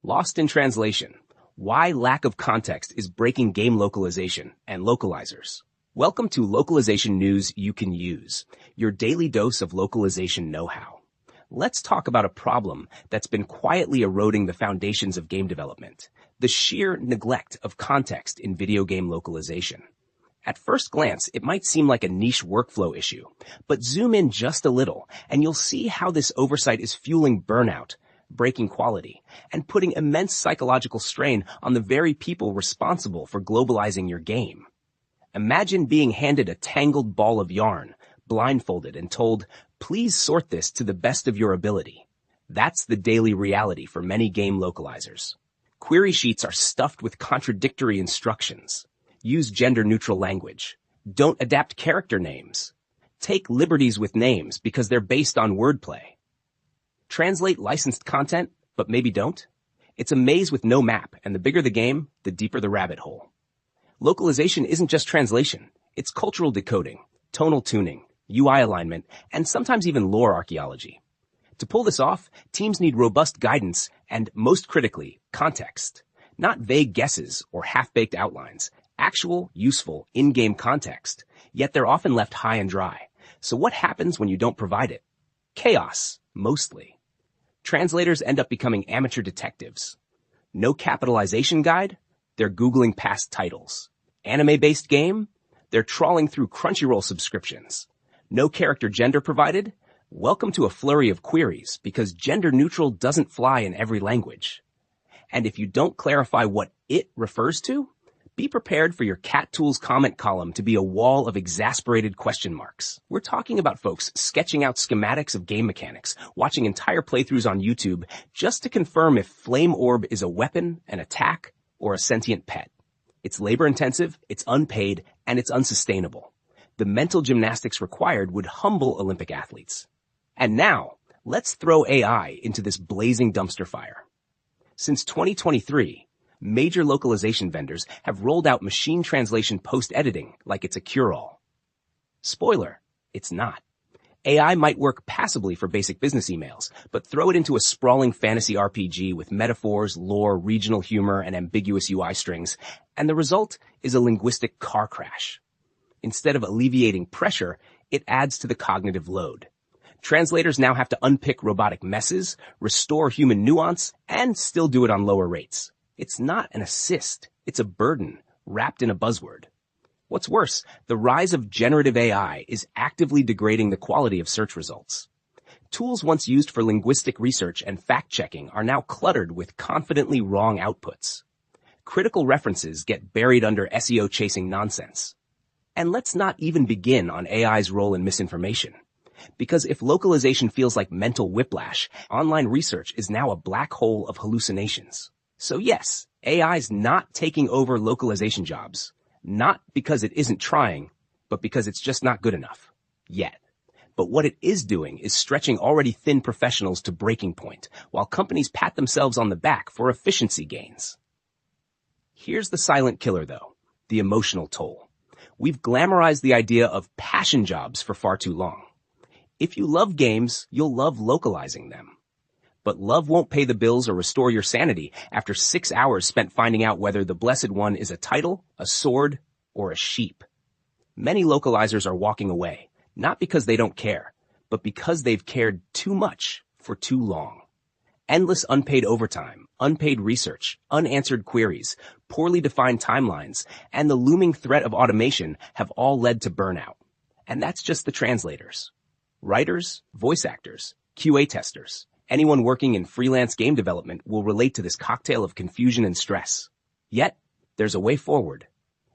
Lost in translation. Why lack of context is breaking game localization and localizers. Welcome to Localization News You Can Use, your daily dose of localization know-how. Let's talk about a problem that's been quietly eroding the foundations of game development, the sheer neglect of context in video game localization. At first glance, it might seem like a niche workflow issue, but zoom in just a little and you'll see how this oversight is fueling burnout, breaking quality, and putting immense psychological strain on the very people responsible for globalizing your game. Imagine being handed a tangled ball of yarn, blindfolded and told, please sort this to the best of your ability. That's the daily reality for many game localizers. Query sheets are stuffed with contradictory instructions. Use gender-neutral language. Don't adapt character names. Take liberties with names because they're based on wordplay. Translate licensed content, but maybe don't? It's a maze with no map, and the bigger the game, the deeper the rabbit hole. Localization isn't just translation. It's cultural decoding, tonal tuning, UI alignment, and sometimes even lore archaeology. To pull this off, teams need robust guidance and, most critically, context. Not vague guesses or half-baked outlines. Actual, useful, in-game context. Yet they're often left high and dry. So what happens when you don't provide it? Chaos, mostly. Translators end up becoming amateur detectives. No capitalization guide? They're Googling past titles. Anime-based game? They're trawling through Crunchyroll subscriptions. No character gender provided? Welcome to a flurry of queries, because gender-neutral doesn't fly in every language. And if you don't clarify what it refers to, be prepared for your Cat Tools comment column to be a wall of exasperated question marks. We're talking about folks sketching out schematics of game mechanics, watching entire playthroughs on YouTube just to confirm if Flame Orb is a weapon, an attack, or a sentient pet. It's labor-intensive, it's unpaid, and it's unsustainable. The mental gymnastics required would humble Olympic athletes. And now, let's throw AI into this blazing dumpster fire. Since 2023, major localization vendors have rolled out machine translation post-editing like it's a cure-all. Spoiler, it's not. AI might work passively for basic business emails, but throw it into a sprawling fantasy RPG with metaphors, lore, regional humor, and ambiguous UI strings, and the result is a linguistic car crash. Instead of alleviating pressure, it adds to the cognitive load. Translators now have to unpick robotic messes, restore human nuance, and still do it on lower rates. It's not an assist. It's a burden wrapped in a buzzword. What's worse, the rise of generative AI is actively degrading the quality of search results. Tools once used for linguistic research and fact-checking are now cluttered with confidently wrong outputs. Critical references get buried under SEO-chasing nonsense. And let's not even begin on AI's role in misinformation. Because if localization feels like mental whiplash, online research is now a black hole of hallucinations. So yes, AI's not taking over localization jobs. Not because it isn't trying, but because it's just not good enough. Yet. But what it is doing is stretching already thin professionals to breaking point, while companies pat themselves on the back for efficiency gains. Here's the silent killer though, the emotional toll. We've glamorized the idea of passion jobs for far too long. If you love games, you'll love localizing them. But love won't pay the bills or restore your sanity after 6 hours spent finding out whether the Blessed One is a title, a sword, or a sheep. Many localizers are walking away, not because they don't care, but because they've cared too much for too long. Endless unpaid overtime, unpaid research, unanswered queries, poorly defined timelines, and the looming threat of automation have all led to burnout. And that's just the translators. Writers, voice actors, QA testers, anyone working in freelance game development will relate to this cocktail of confusion and stress. Yet, there's a way forward,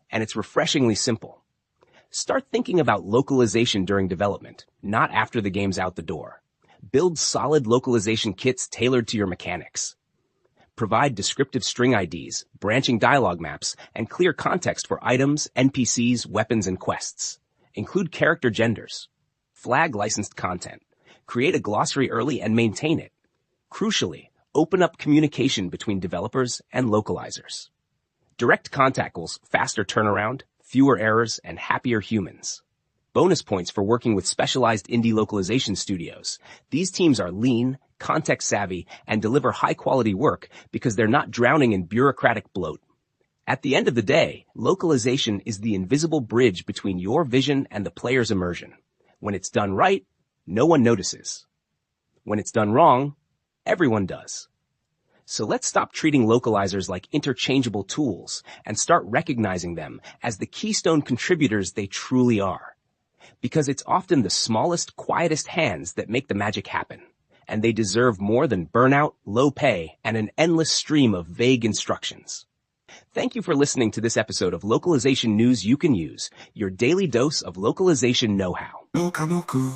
and it's refreshingly simple. Start thinking about localization during development, not after the game's out the door. Build solid localization kits tailored to your mechanics. Provide descriptive string IDs, branching dialogue maps, and clear context for items, NPCs, weapons, and quests. Include character genders. Flag licensed content. Create a glossary early and maintain it. Crucially, open up communication between developers and localizers. Direct contact goals, faster turnaround, fewer errors, and happier humans. bonus points for working with specialized indie localization studios. These teams are lean, context-savvy, and deliver high-quality work because they're not drowning in bureaucratic bloat. At the end of the day, localization is the invisible bridge between your vision and the player's immersion. When it's done right, no one notices. When it's done wrong, everyone does. So let's stop treating localizers like interchangeable tools and start recognizing them as the keystone contributors they truly are. Because it's often the smallest, quietest hands that make the magic happen. And they deserve more than burnout, low pay, and an endless stream of vague instructions. Thank you for listening to this episode of Localization News You Can Use, your daily dose of localization know-how. Locanucu.